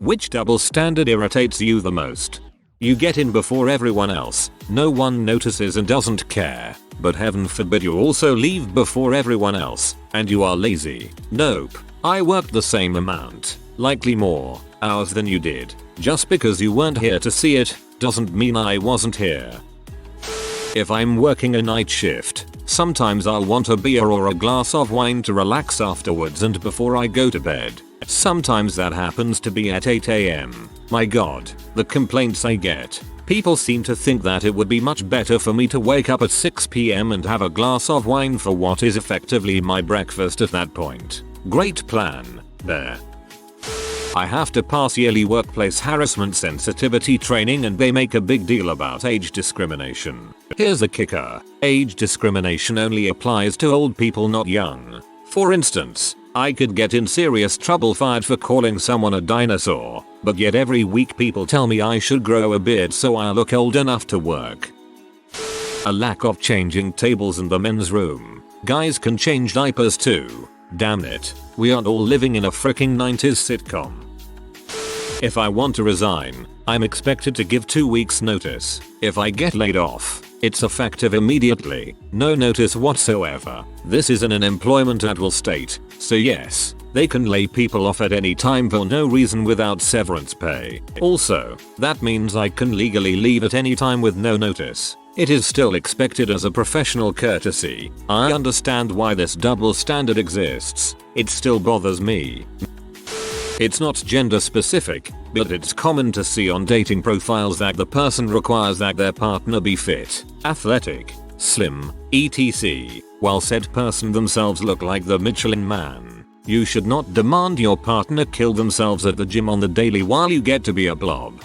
Which double standard irritates you the most? You get in before everyone else, no one notices and doesn't care, but heaven forbid you also leave before everyone else, and you are lazy. Nope. I worked the same amount, likely more, hours than you did. Just because you weren't here to see it, doesn't mean I wasn't here. If I'm working a night shift, sometimes I'll want a beer or a glass of wine to relax afterwards and before I go to bed. Sometimes that happens to be at 8 AM. My god, the complaints I get. People seem to think that it would be much better for me to wake up at 6 PM and have a glass of wine for what is effectively my breakfast at that point. Great plan, there. I have to pass yearly workplace harassment sensitivity training and they make a big deal about age discrimination. Here's the kicker. Age discrimination only applies to old people, not young. For instance, I could get in serious trouble fired for calling someone a dinosaur, but yet every week people tell me I should grow a beard so I look old enough to work. A lack of changing tables in the men's room. Guys can change diapers too. Damn it, we aren't all living in a freaking 90s sitcom. If I want to resign, I'm expected to give 2 weeks notice. If I get laid off, it's effective immediately, no notice whatsoever. This is an employment at will state, so yes, they can lay people off at any time for no reason without severance pay. Also, that means I can legally leave at any time with no notice. It is still expected as a professional courtesy. I understand why this double standard exists. It still bothers me. It's not gender specific, but it's common to see on dating profiles that the person requires that their partner be fit, athletic, slim, etc., while said person themselves look like the Michelin Man. You should not demand your partner kill themselves at the gym on the daily while you get to be a blob.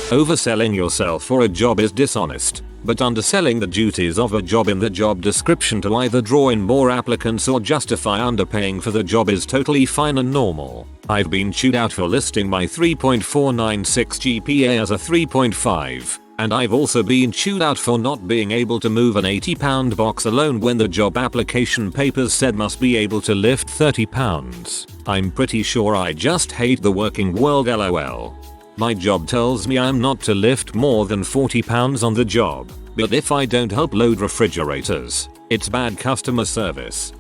Overselling yourself for a job is dishonest, but underselling the duties of a job in the job description to either draw in more applicants or justify underpaying for the job is totally fine and normal. I've been chewed out for listing my 3.496 GPA as a 3.5, and I've also been chewed out for not being able to move an 80-pound box alone when the job application papers said must be able to lift 30 pounds. I'm pretty sure I just hate the working world, lol. My job tells me I'm not to lift more than 40 pounds on the job, but if I don't help load refrigerators, it's bad customer service.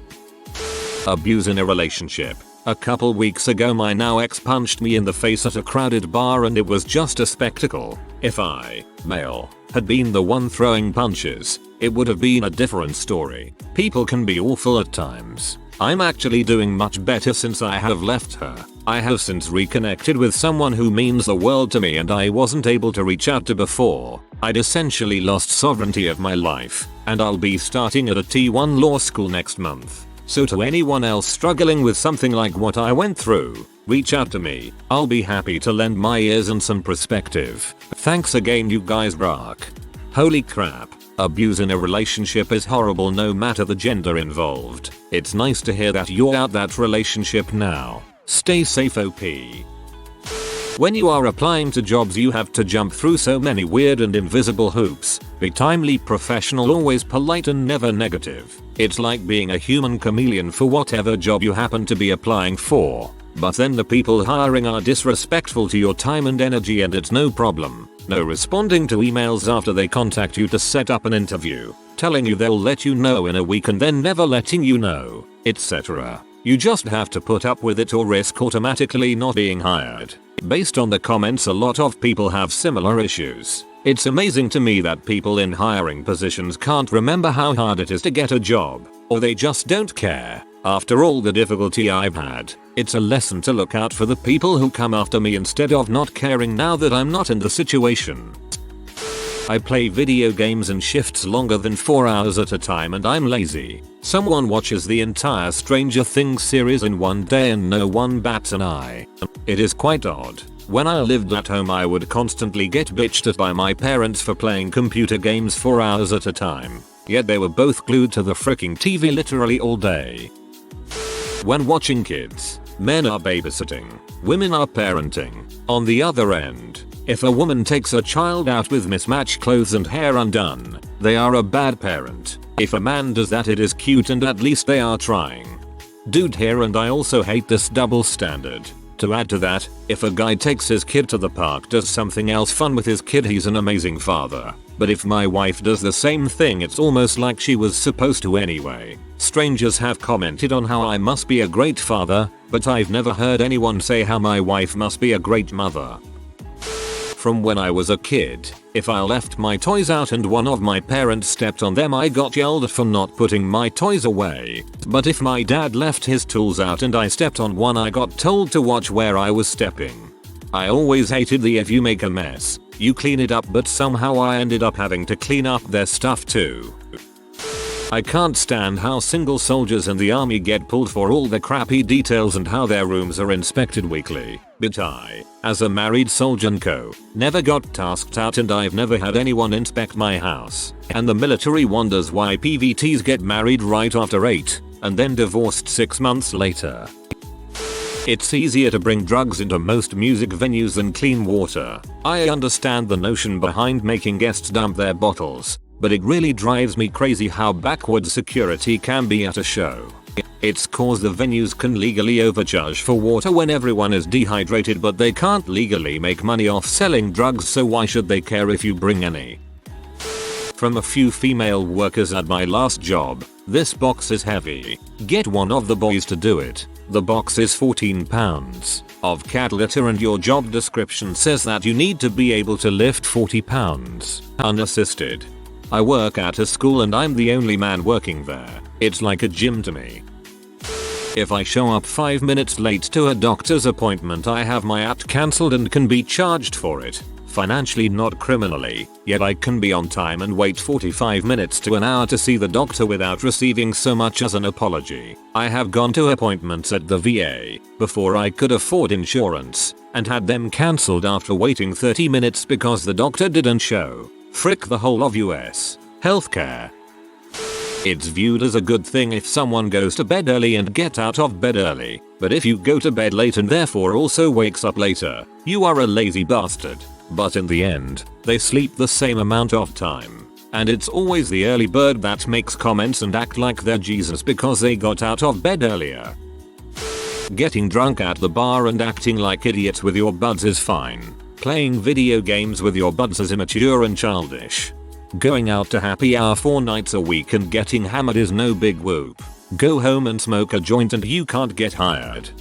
Abuse in a relationship. A couple weeks ago my now ex punched me in the face at a crowded bar and it was just a spectacle. If I, male, had been the one throwing punches, it would have been a different story. People can be awful at times. I'm actually doing much better since I have left her. I have since reconnected with someone who means the world to me and I wasn't able to reach out to before. I'd essentially lost sovereignty of my life, and I'll be starting at a T1 law school next month. So to anyone else struggling with something like what I went through, reach out to me. I'll be happy to lend my ears and some perspective. Thanks again, you guys rock. Holy crap. Abuse in a relationship is horrible no matter the gender involved. It's nice to hear that you're out that relationship now. Stay safe, OP. When you are applying to jobs you have to jump through so many weird and invisible hoops. Be timely, professional, always polite and never negative. It's like being a human chameleon for whatever job you happen to be applying for. But then the people hiring are disrespectful to your time and energy and it's no problem. No responding to emails after they contact you to set up an interview, telling you they'll let you know in a week and then never letting you know, etc. You just have to put up with it or risk automatically not being hired. Based on the comments, a lot of people have similar issues. It's amazing to me that people in hiring positions can't remember how hard it is to get a job, or they just don't care. After all the difficulty I've had, it's a lesson to look out for the people who come after me instead of not caring now that I'm not in the situation. I play video games in shifts longer than 4 hours at a time and I'm lazy. Someone watches the entire Stranger Things series in one day and no one bats an eye. It is quite odd. When I lived at home I would constantly get bitched at by my parents for playing computer games 4 hours at a time. Yet they were both glued to the freaking TV literally all day. When watching kids, men are babysitting, women are parenting. On the other end, if a woman takes a child out with mismatched clothes and hair undone, they are a bad parent. If a man does that it is cute and at least they are trying. Dude here, and I also hate this double standard. To add to that, if a guy takes his kid to the park, does something else fun with his kid, he's an amazing father. But if my wife does the same thing, it's almost like she was supposed to anyway. Strangers have commented on how I must be a great father, but I've never heard anyone say how my wife must be a great mother. From when I was a kid, if I left my toys out and one of my parents stepped on them, I got yelled at for not putting my toys away. But if my dad left his tools out and I stepped on one, I got told to watch where I was stepping. I always hated the if you make a mess, you clean it up, but somehow I ended up having to clean up their stuff too. I can't stand how single soldiers in the army get pulled for all the crappy details and how their rooms are inspected weekly. But I, as a married soldier never got tasked out, and I've never had anyone inspect my house. And the military wonders why PVTs get married right after 8 and then divorced 6 months later. It's easier to bring drugs into most music venues than clean water. I understand the notion behind making guests dump their bottles, but it really drives me crazy how backwards security can be at a show. It's cause the venues can legally overcharge for water when everyone is dehydrated, but they can't legally make money off selling drugs, so why should they care if you bring any? From a few female workers at my last job, this box is heavy. Get one of the boys to do it. The box is 14 pounds of cat litter and your job description says that you need to be able to lift 40 pounds unassisted. I work at a school and I'm the only man working there. It's like a gym to me. If I show up 5 minutes late to a doctor's appointment, I have my app cancelled and can be charged for it. Financially, not criminally, yet I can be on time and wait 45 minutes to an hour to see the doctor without receiving so much as an apology. I have gone to appointments at the VA before I could afford insurance and had them cancelled after waiting 30 minutes because the doctor didn't show. Frick the whole of US healthcare. It's viewed as a good thing if someone goes to bed early and gets out of bed early, but if you go to bed late and therefore also wakes up later, you are a lazy bastard. But in the end, they sleep the same amount of time. And it's always the early bird that makes comments and act like they're Jesus because they got out of bed earlier. Getting drunk at the bar and acting like idiots with your buds is fine. Playing video games with your buds is immature and childish. Going out to happy hour 4 nights a week and getting hammered is no big whoop. Go home and smoke a joint and you can't get hired.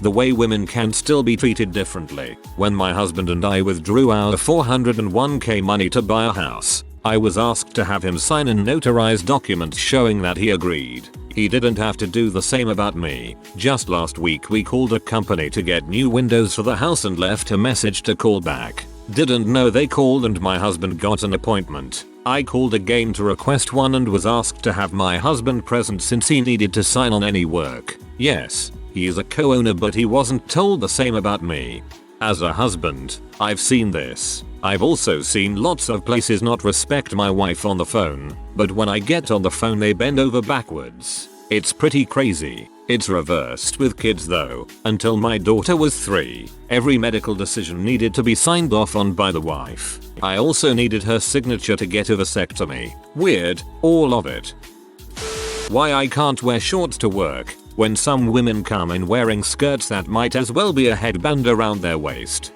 The way women can still be treated differently. When my husband and I withdrew our 401k money to buy a house, I was asked to have him sign a notarized document showing that he agreed. He didn't have to do the same about me. Just last week we called a company to get new windows for the house and left a message to call back. Didn't know they called and my husband got an appointment. I called again to request one and was asked to have my husband present since he needed to sign on any work. Yes, he is a co-owner, but he wasn't told the same about me. As a husband, I've seen this. I've also seen lots of places not respect my wife on the phone, but when I get on the phone they bend over backwards. It's pretty crazy. It's reversed with kids though. Until my daughter was 3, every medical decision needed to be signed off on by the wife. I also needed her signature to get a vasectomy. Weird, all of it. Why I can't wear shorts to work when some women come in wearing skirts that might as well be a headband around their waist.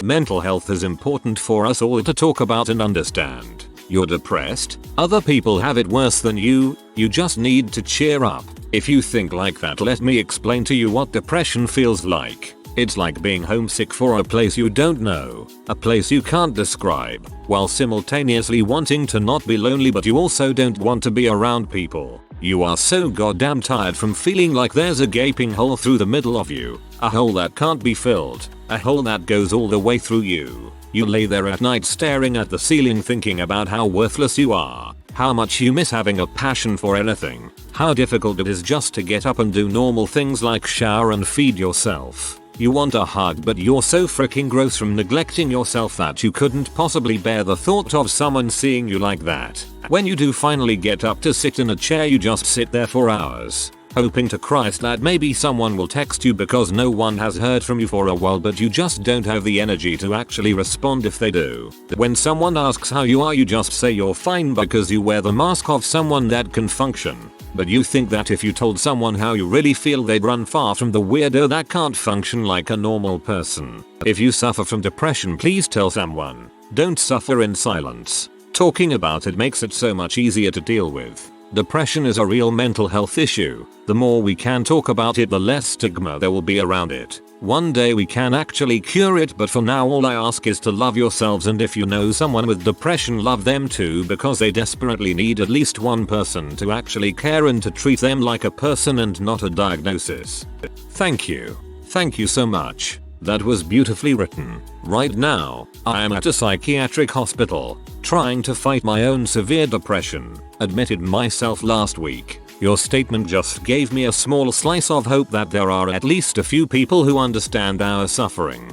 Mental health is important for us all to talk about and understand. You're depressed? Other people have it worse than you just need to cheer up. If you think like that, let me explain to you what depression feels like. It's like being homesick for a place you don't know, a place you can't describe, while simultaneously wanting to not be lonely, but you also don't want to be around people. You are so goddamn tired from feeling like there's a gaping hole through the middle of you, a hole that can't be filled, a hole that goes all the way through you. You lay there at night staring at the ceiling thinking about how worthless you are, how much you miss having a passion for anything, how difficult it is just to get up and do normal things like shower and feed yourself. You want a hug, but you're so freaking gross from neglecting yourself that you couldn't possibly bear the thought of someone seeing you like that. When you do finally get up to sit in a chair, you just sit there for hours, hoping to Christ that maybe someone will text you because no one has heard from you for a while, but you just don't have the energy to actually respond if they do. When someone asks how you are, you just say you're fine because you wear the mask of someone that can function. But you think that if you told someone how you really feel they'd run far from the weirdo that can't function like a normal person. If you suffer from depression, please tell someone. Don't suffer in silence. Talking about it makes it so much easier to deal with. Depression is a real mental health issue. The more we can talk about it, the less stigma there will be around it. One day we can actually cure it, but for now all I ask is to love yourselves, and if you know someone with depression, love them too, because they desperately need at least one person to actually care and to treat them like a person and not a diagnosis. Thank you. Thank you so much. That was beautifully written. Right now, I am at a psychiatric hospital, trying to fight my own severe depression. Admitted myself last week. Your statement just gave me a small slice of hope that there are at least a few people who understand our suffering.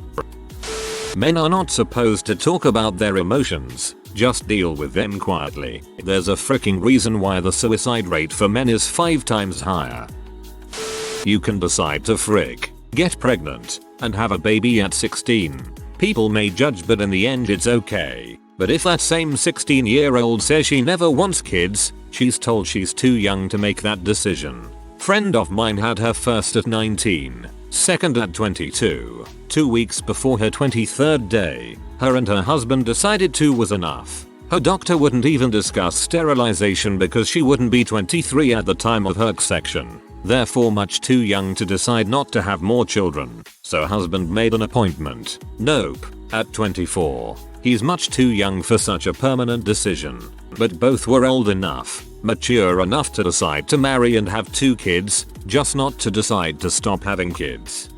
Men are not supposed to talk about their emotions. Just deal with them quietly. There's a freaking reason why the suicide rate for men is 5 times higher. You can decide to get pregnant, and have a baby at 16. People may judge, but in the end it's okay. But if that same 16-year-old says she never wants kids, she's told she's too young to make that decision. Friend of mine had her first at 19, second at 22. 2 weeks before her 23rd day, her and her husband decided 2 was enough. Her doctor wouldn't even discuss sterilization because she wouldn't be 23 at the time of her section. Therefore much too young to decide not to have more children. So husband made an appointment. Nope. At 24. He's much too young for such a permanent decision. But both were old enough, mature enough to decide to marry and have 2 kids, just not to decide to stop having kids.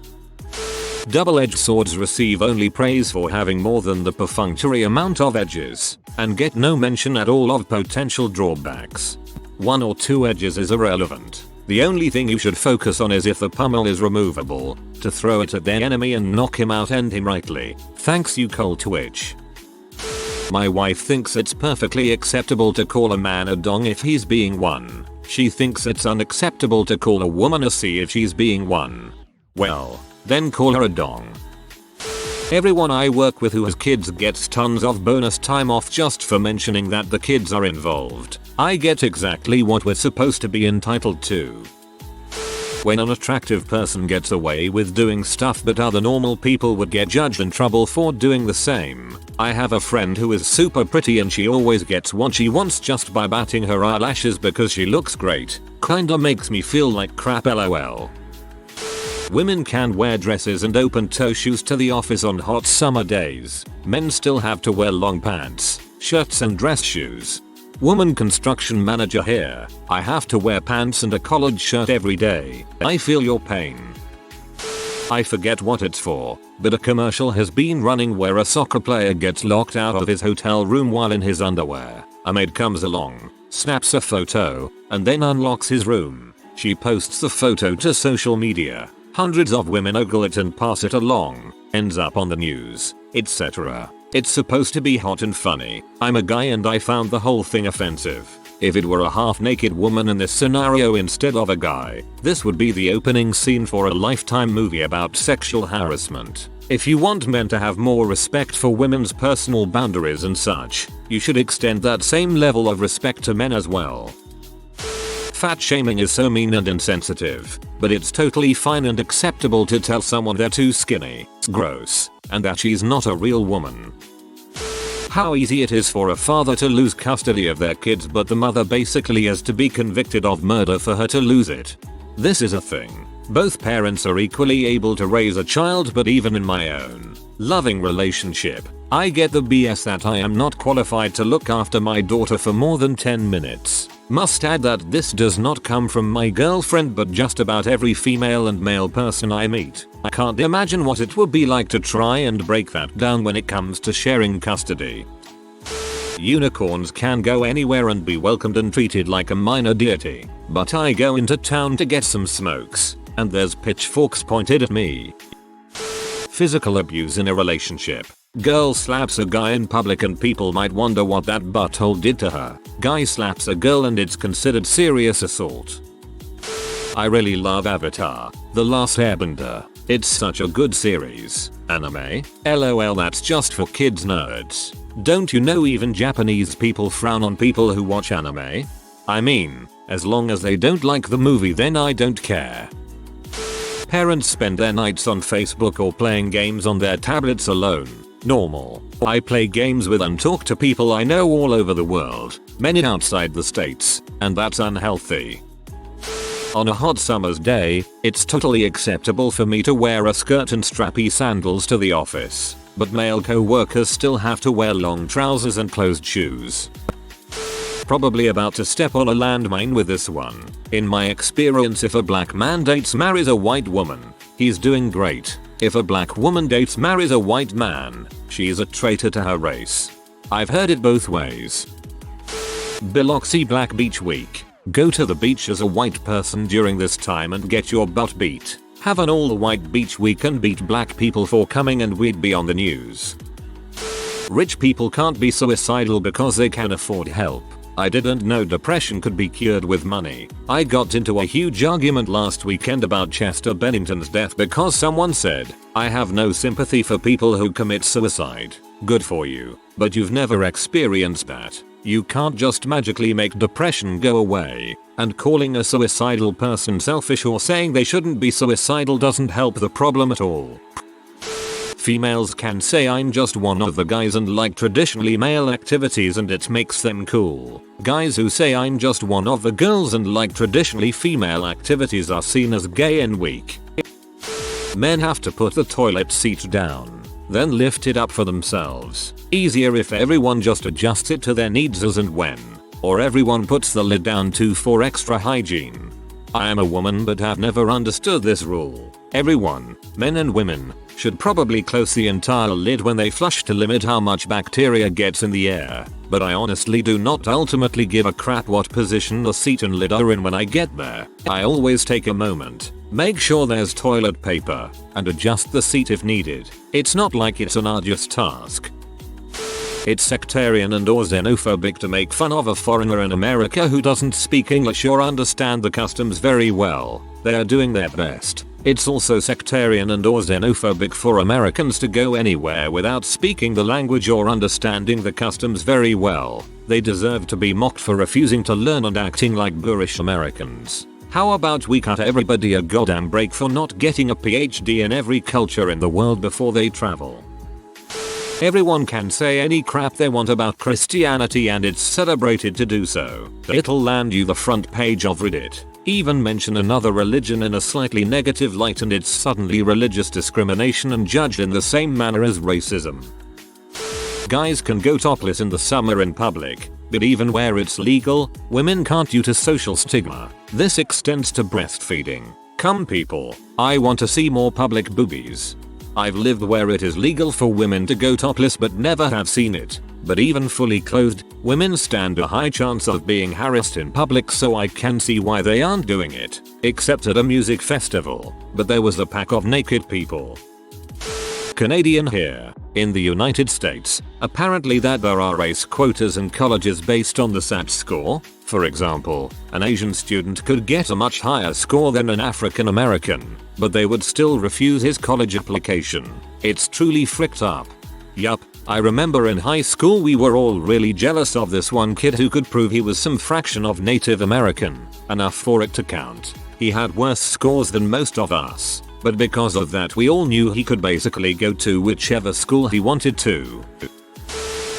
Double-edged swords receive only praise for having more than the perfunctory amount of edges, and get no mention at all of potential drawbacks. 1 or 2 edges is irrelevant. The only thing you should focus on is if the pummel is removable, to throw it at their enemy and knock him out, end him rightly. Thanks you Cole Twitch. My wife thinks it's perfectly acceptable to call a man a dong if he's being one. She thinks it's unacceptable to call a woman a C if she's being one. Well, then call her a dong. Everyone I work with who has kids gets tons of bonus time off just for mentioning that the kids are involved. I get exactly what we're supposed to be entitled to. When an attractive person gets away with doing stuff but other normal people would get judged and trouble for doing the same. I have a friend who is super pretty and she always gets what she wants just by batting her eyelashes because she looks great. Kinda makes me feel like crap, lol. Women can wear dresses and open-toe shoes to the office on hot summer days. Men still have to wear long pants, shirts and dress shoes. Woman construction manager here. I have to wear pants and a collared shirt every day. I feel your pain. I forget what it's for, but a commercial has been running where a soccer player gets locked out of his hotel room while in his underwear. A maid comes along, snaps a photo, and then unlocks his room. She posts the photo to social media. Hundreds of women ogle it and pass it along. Ends up on the news, etc. It's supposed to be hot and funny. I'm a guy and I found the whole thing offensive. If it were a half-naked woman in this scenario instead of a guy, this would be the opening scene for a Lifetime movie about sexual harassment. If you want men to have more respect for women's personal boundaries and such, you should extend that same level of respect to men as well. Fat shaming is so mean and insensitive, but it's totally fine and acceptable to tell someone they're too skinny, gross, and that she's not a real woman. How easy it is for a father to lose custody of their kids, but the mother basically has to be convicted of murder for her to lose it. This is a thing. Both parents are equally able to raise a child, but even in my own loving relationship, I get the BS that I am not qualified to look after my daughter for more than 10 minutes. Must add that this does not come from my girlfriend, but just about every female and male person I meet. I can't imagine what it would be like to try and break that down when it comes to sharing custody. Unicorns can go anywhere and be welcomed and treated like a minor deity, but I go into town to get some smokes, and there's pitchforks pointed at me. Physical abuse in a relationship. Girl slaps a guy in public and people might wonder what that butthole did to her. Guy slaps a girl and it's considered serious assault. I really love Avatar: The Last Airbender. It's such a good series. Anime? LOL, that's just for kids nerds. Don't you know even Japanese people frown on people who watch anime? I mean, as long as they don't like the movie then I don't care. Parents spend their nights on Facebook or playing games on their tablets alone. Normal. I play games with and talk to people I know all over the world, many outside the states, and that's unhealthy. On a hot summer's day, it's totally acceptable for me to wear a skirt and strappy sandals to the office, but male co-workers still have to wear long trousers and closed shoes. Probably about to step on a landmine with this one. In my experience, if a black man marries a white woman, he's doing great. If a black woman marries a white man, she is a traitor to her race. I've heard it both ways. Biloxi Black Beach Week. Go to the beach as a white person during this time and get your butt beat. Have an all-white beach week and beat black people for coming and we'd be on the news. Rich people can't be suicidal because they can afford help. I didn't know depression could be cured with money. I got into a huge argument last weekend about Chester Bennington's death because someone said, "I have no sympathy for people who commit suicide." Good for you, but you've never experienced that. You can't just magically make depression go away, and calling a suicidal person selfish or saying they shouldn't be suicidal doesn't help the problem at all. Females can say I'm just one of the guys and like traditionally male activities and it makes them cool. Guys who say I'm just one of the girls and like traditionally female activities are seen as gay and weak. Men have to put the toilet seat down, then lift it up for themselves. Easier if everyone just adjusts it to their needs as and when, or everyone puts the lid down too for extra hygiene. I am a woman but have never understood this rule. Everyone, men and women, should probably close the entire lid when they flush to limit how much bacteria gets in the air, but I honestly do not ultimately give a crap what position the seat and lid are in when I get there. I always take a moment, make sure there's toilet paper, and adjust the seat if needed. It's not like it's an arduous task. It's sectarian and or xenophobic to make fun of a foreigner in America who doesn't speak English or understand the customs very well. They are doing their best. It's also sectarian and or xenophobic for Americans to go anywhere without speaking the language or understanding the customs very well. They deserve to be mocked for refusing to learn and acting like boorish Americans. How about we cut everybody a goddamn break for not getting a PhD in every culture in the world before they travel? Everyone can say any crap they want about Christianity and it's celebrated to do so. It'll land you the front page of Reddit. Even mention another religion in a slightly negative light and it's suddenly religious discrimination and judged in the same manner as racism. Guys can go topless in the summer in public, but even where it's legal, women can't due to social stigma. This extends to breastfeeding. Come people, I want to see more public boobies. I've lived where it is legal for women to go topless but never have seen it. But even fully clothed, women stand a high chance of being harassed in public, so I can see why they aren't doing it. Except at a music festival, but there was a pack of naked people. Canadian here. In the United States, apparently that there are race quotas in colleges based on the SAT score. For example, an Asian student could get a much higher score than an African American, but they would still refuse his college application. It's truly fricked up. Yup, I remember in high school we were all really jealous of this one kid who could prove he was some fraction of Native American, enough for it to count. He had worse scores than most of us, but because of that we all knew he could basically go to whichever school he wanted to.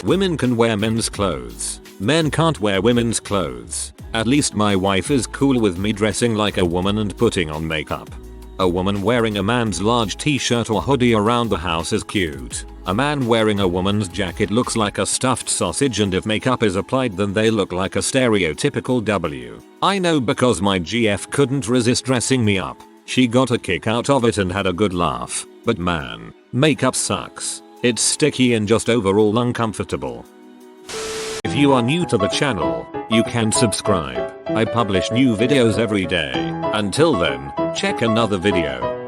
Women can wear men's clothes. Men can't wear women's clothes. At least my wife is cool with me dressing like a woman and putting on makeup. A woman wearing a man's large t-shirt or hoodie around the house is cute. A man wearing a woman's jacket looks like a stuffed sausage, and if makeup is applied then they look like a stereotypical W. I know because my GF couldn't resist dressing me up. She got a kick out of it and had a good laugh. But man, makeup sucks. It's sticky and just overall uncomfortable. If you are new to the channel, you can subscribe. I publish new videos every day. Until then, check another video.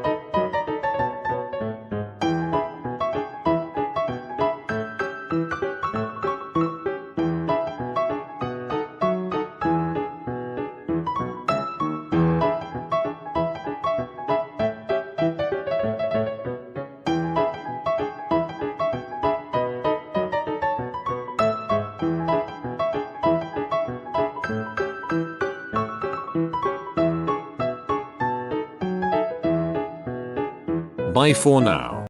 Bye for now.